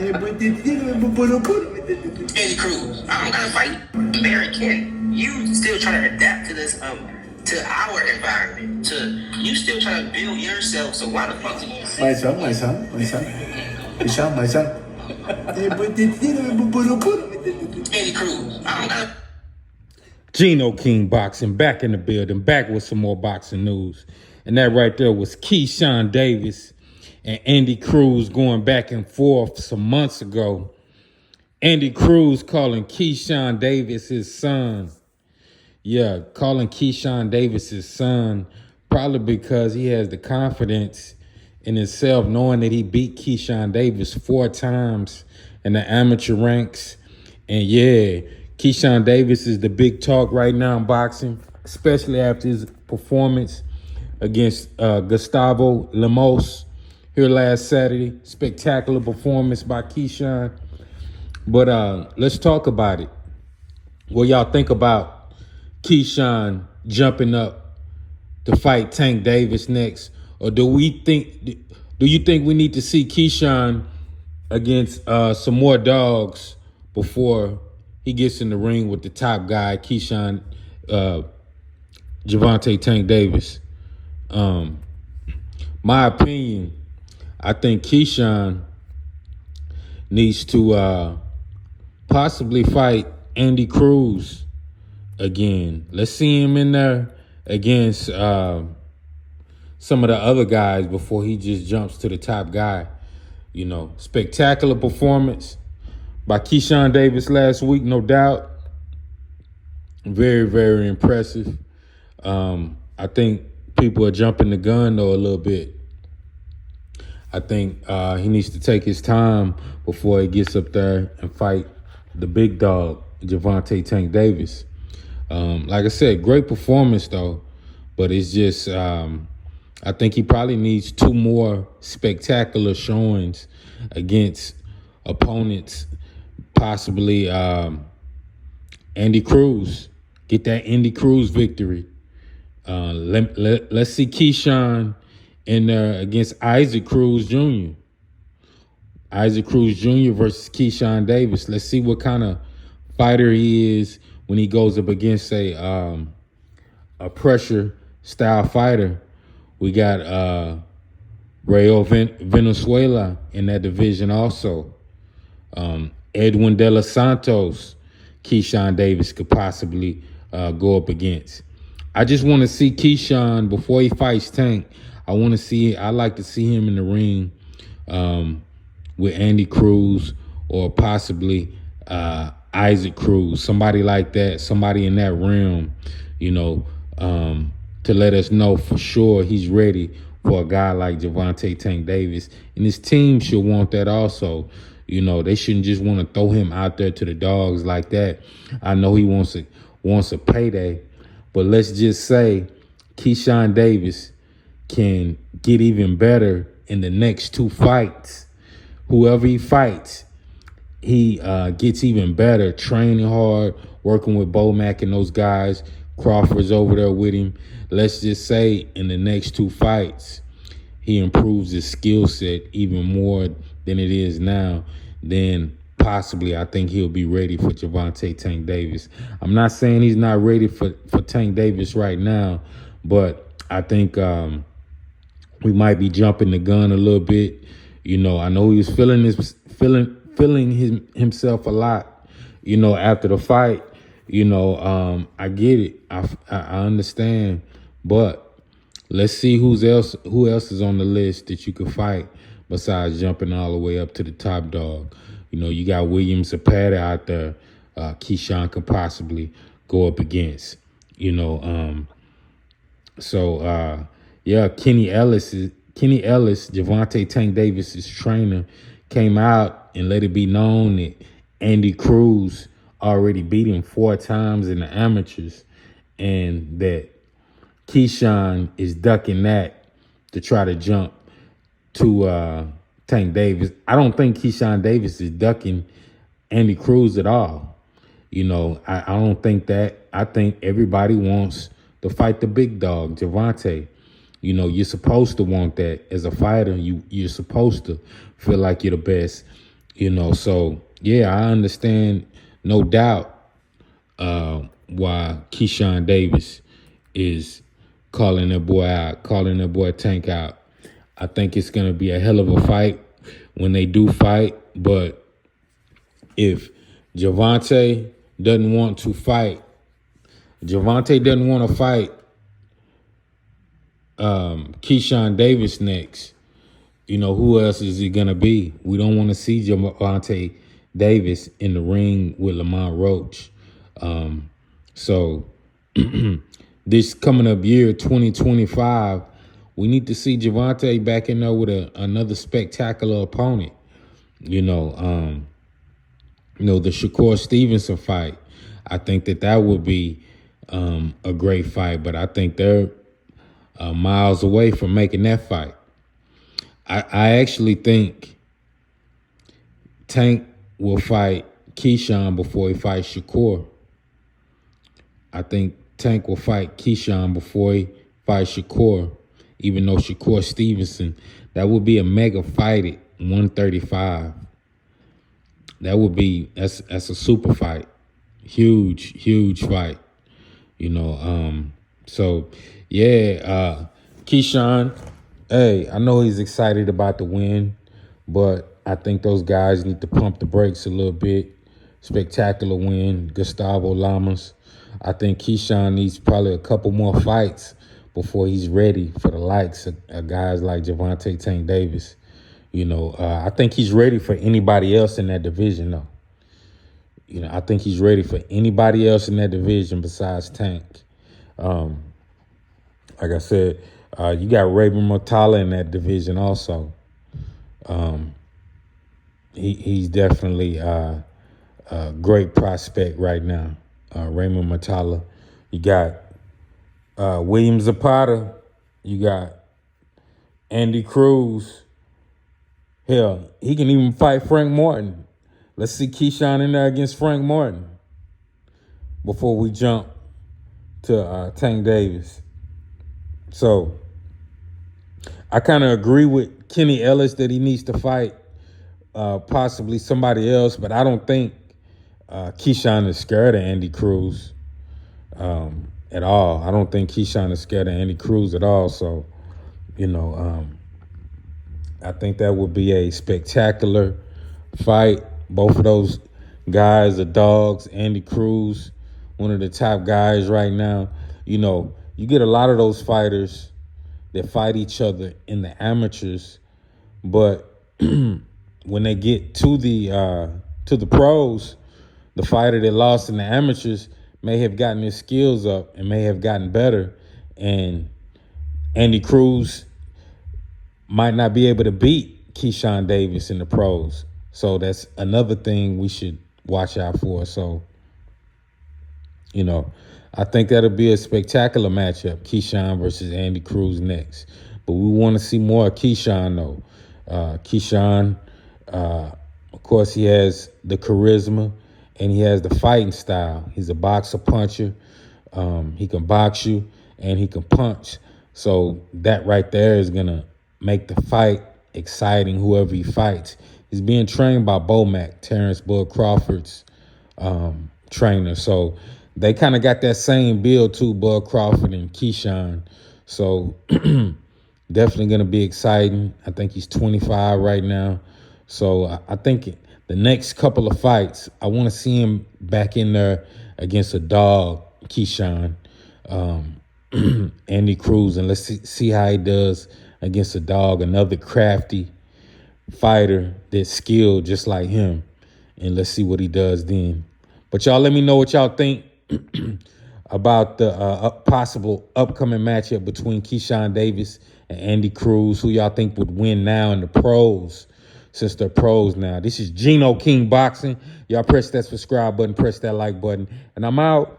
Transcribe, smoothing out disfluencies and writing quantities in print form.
Eddie Cruz, I'm gonna fight Barry Ken. You still trying to adapt to this to our environment. You still trying to build yourself. So why the fuck do you say? Keyshawn, my son. Eddie Cruz, I'm gonna. Geno King Boxing back in the building, back with some more boxing news. And that right there was Keyshawn Davis and Andy Cruz going back and forth some months ago. Andy Cruz calling Keyshawn Davis his son. Yeah, calling Keyshawn Davis his son, probably because he has the confidence in himself, knowing that he beat Keyshawn Davis 4 times in the amateur ranks. And yeah, Keyshawn Davis is the big talk right now in boxing, especially after his performance against Gustavo Lemos here last Saturday. Spectacular performance by Keyshawn. But let's talk about it. What y'all think about Keyshawn jumping up to fight Tank Davis next? Or do you think we need to see Keyshawn against some more dogs before he gets in the ring with the top guy, Keyshawn, Gervonta Tank Davis? My opinion, I think Keyshawn needs to possibly fight Andy Cruz again. Let's see him in there against some of the other guys before he just jumps to the top guy. You know, spectacular performance by Keyshawn Davis last week, no doubt. Very, very impressive. I think people are jumping the gun, though, a little bit. I think he needs to take his time before he gets up there and fight the big dog, Gervonta Tank Davis. Like I said, great performance, though. But it's just, I think he probably needs 2 more spectacular showings against opponents, possibly Andy Cruz. Get that Andy Cruz victory. Let's see Keyshawn in there against Isaac Cruz Jr. Isaac Cruz Jr. versus Keyshawn Davis. Let's see what kind of fighter he is when he goes up against a pressure style fighter. We got Rayo Venezuela in that division also. Edwin De Los Santos, Keyshawn Davis could possibly go up against. I just want to see Keyshawn before he fights Tank. I like to see him in the ring with Andy Cruz or possibly Isaac Cruz, somebody like that, somebody in that realm, you know, to let us know for sure he's ready for a guy like Gervonta Tank Davis. And his team should want that also. You know, they shouldn't just want to throw him out there to the dogs like that. I know he wants a payday, but let's just say Keyshawn Davis can get even better in the next 2 fights. Whoever he fights, he gets even better, training hard, working with Bomac and those guys. Crawford's over there with him. Let's just say in the next 2 fights, he improves his skill set even more than it is now. Then possibly I think he'll be ready for Gervonta Tank Davis. I'm not saying he's not ready for Tank Davis right now, but I think we might be jumping the gun a little bit. You know, I know he was feeling himself a lot, you know, after the fight. You know, I get it. I understand. But let's see who else is on the list that you can fight besides jumping all the way up to the top dog. You know, you got William Zapata out there. Keyshawn could possibly go up against. You know, yeah, Kenny Ellis, Gervonta Tank Davis' trainer, came out and let it be known that Andy Cruz already beat him 4 times in the amateurs, and that Keyshawn is ducking that to try to jump to Tank Davis. I don't think Keyshawn Davis is ducking Andy Cruz at all. You know, I don't think that. I think everybody wants to fight the big dog, Gervonta. You know, you're supposed to want that as a fighter. You're supposed to feel like you're the best. So yeah, I understand, no doubt, why Keyshawn Davis is calling that boy out, calling that boy Tank out. I think it's gonna be a hell of a fight when they do fight, but if Javante doesn't want to fight, Keyshawn Davis next, who else is it gonna be? We don't want to see Javante Davis in the ring with Lamont Roach. So this coming up year, 2025, we need to see Javante back in there with another spectacular opponent. The Shakur Stevenson fight. I think that would be a great fight, but I think they're miles away from making that fight. I actually think Tank will fight Keyshawn before he fights Shakur. I think Tank will fight Keyshawn before he fights Shakur, even though Shakur Stevenson, that would be a mega fight at 135. That's a super fight. Huge fight. So yeah, Keyshawn, hey, I know he's excited about the win, but I think those guys need to pump the brakes a little bit. Spectacular win, Gustavo Lamas. I think Keyshawn needs probably a couple more fights before he's ready for the likes of guys like Javante Tank Davis. I think he's ready for anybody else in that division, though. I think he's ready for anybody else in that division besides Tank. Like I said, you got Raymond Murtala in that division also. He's definitely a great prospect right now. Raymond Murtala. You got William Zapata. You got Andy Cruz. Hell, he can even fight Frank Martin. Let's see Keyshawn in there against Frank Martin before we jump to Tank Davis. So I kind of agree with Kenny Ellis that he needs to fight possibly somebody else, but I don't think Keyshawn is scared of Andy Cruz at all. I don't think Keyshawn is scared of Andy Cruz at all. So, I think that would be a spectacular fight. Both of those guys are dogs. Andy Cruz, one of the top guys right now. You get a lot of those fighters that fight each other in the amateurs, but when they get to the pros, the fighter that lost in the amateurs may have gotten his skills up and may have gotten better, and Andy Cruz might not be able to beat Keyshawn Davis in the pros. So that's another thing we should watch out for. So, I think that'll be a spectacular matchup, Keyshawn versus Andy Cruz next. But we want to see more of Keyshawn, though. Keyshawn, of course, he has the charisma and he has the fighting style. He's a boxer puncher. He can box you and he can punch. So that right there is going to make the fight exciting, whoever he fights. He's being trained by Bomac, Terrence Bud Crawford's trainer. So they kind of got that same build too, Bud Crawford and Keyshawn. So definitely going to be exciting. I think he's 25 right now. So I think the next couple of fights, I want to see him back in there against a dog, Keyshawn, Andy Cruz, and let's see how he does against a dog, another crafty fighter that's skilled just like him, and let's see what he does then. But y'all let me know what y'all think about the possible upcoming matchup between Keyshawn Davis and Andy Cruz. Who y'all think would win now in the pros, since they're pros now? This is Gino King Boxing. Y'all press that subscribe button, press that like button, and I'm out.